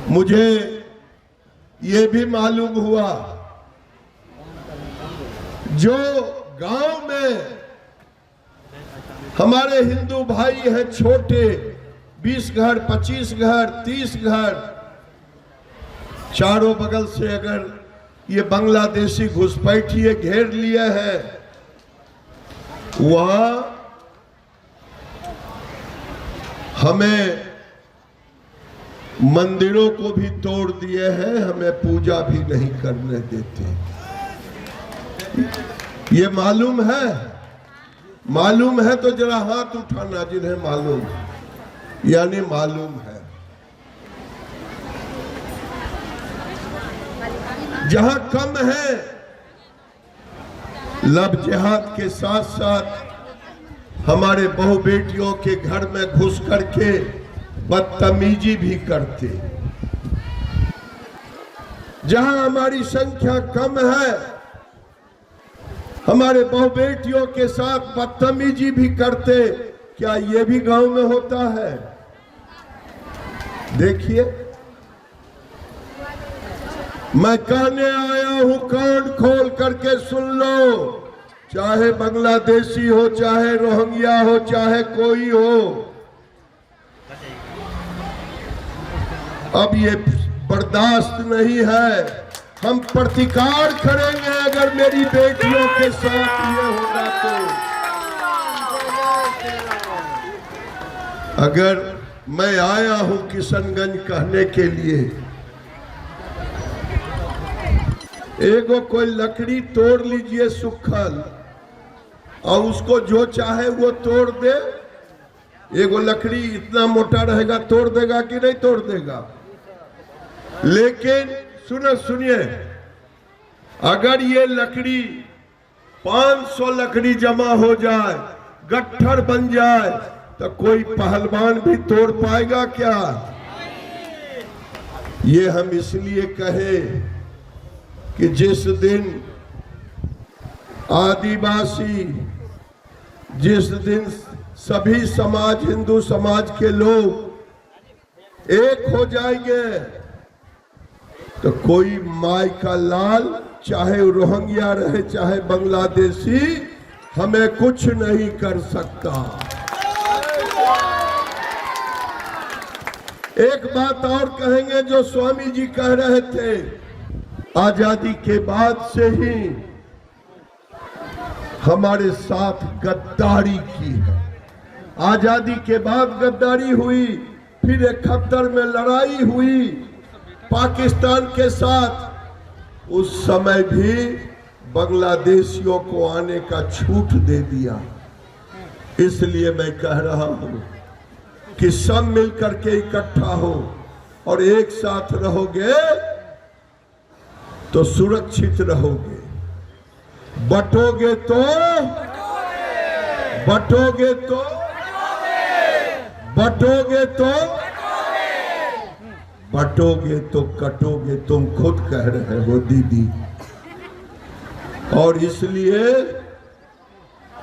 मुझे ये भी मालूम हुआ जो गांव में हमारे हिंदू भाई हैं छोटे, 20 घर, 25 घर, 30 घर, चारों बगल से अगर ये बांग्लादेशी घुसपैठिए घेर लिए हैं, वहां हमें मंदिरों को भी तोड़ दिए हैं, हमें पूजा भी नहीं करने देते। ये मालूम है? मालूम है तो जरा हाथ उठाना जिन्हें मालूम, यानी मालूम है। जहां कम है, लब जिहाद के साथ साथ हमारे बहु बेटियों के घर में घुस करके बदतमीजी भी करते। जहां हमारी संख्या कम है, हमारे बहु बेटियों के साथ बदतमीजी भी करते। क्या ये भी गांव में होता है? देखिए, मैं कहने आया हूं, कान खोल करके सुन लो, चाहे बांग्लादेशी हो, चाहे रोहिंग्या हो, चाहे कोई हो, अब ये बर्दाश्त नहीं है। हम प्रतिकार करेंगे अगर मेरी बेटियों के साथ ये होगा तो। अगर मैं आया हूं किशनगंज कहने के लिए, एगो कोई लकड़ी तोड़ लीजिए सुखल, और उसको जो चाहे वो तोड़ दे। एगो लकड़ी इतना मोटा रहेगा, तोड़ देगा कि नहीं तोड़ देगा? लेकिन सुनिए, अगर ये लकड़ी 500 लकड़ी जमा हो जाए, गट्ठर बन जाए, तो कोई पहलवान भी तोड़ पाएगा क्या? ये हम इसलिए कहे कि जिस दिन आदिवासी, जिस दिन सभी समाज, हिंदू समाज के लोग एक हो जाएंगे, तो कोई माई का लाल, चाहे रोहिंग्या रहे चाहे बांग्लादेशी, हमें कुछ नहीं कर सकता। एक बात और कहेंगे जो स्वामी जी कह रहे थे, आजादी के बाद से ही हमारे साथ गद्दारी की है। आजादी के बाद गद्दारी हुई, फिर 71 में लड़ाई हुई पाकिस्तान के साथ। उस समय भी बांग्लादेशियों को आने का छूट दे दिया। इसलिए मैं कह रहा हूं कि सब मिलकर के इकट्ठा हो और एक साथ रहोगे तो सुरक्षित रहोगे। बटोगे तो बटोगे तो बटोगे तो बटोगे तो कटोगे, तुम खुद कह रहे हो दीदी। और इसलिए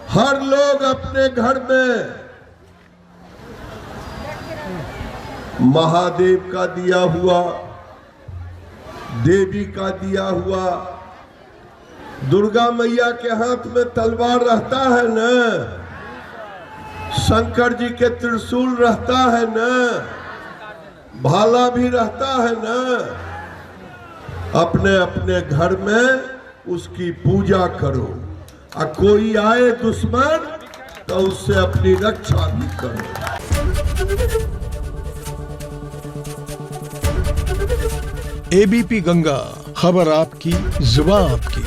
हर लोग अपने घर में महादेव का दिया हुआ, देवी का दिया हुआ, दुर्गा मैया के हाथ में तलवार रहता है न, शंकर जी के त्रिशूल रहता है न, भाला भी रहता है न। अपने अपने घर में उसकी पूजा करो, और कोई आए दुश्मन तो उससे अपनी रक्षा भी करो। एबीपी गंगा, खबर आपकी, जुबान आपकी।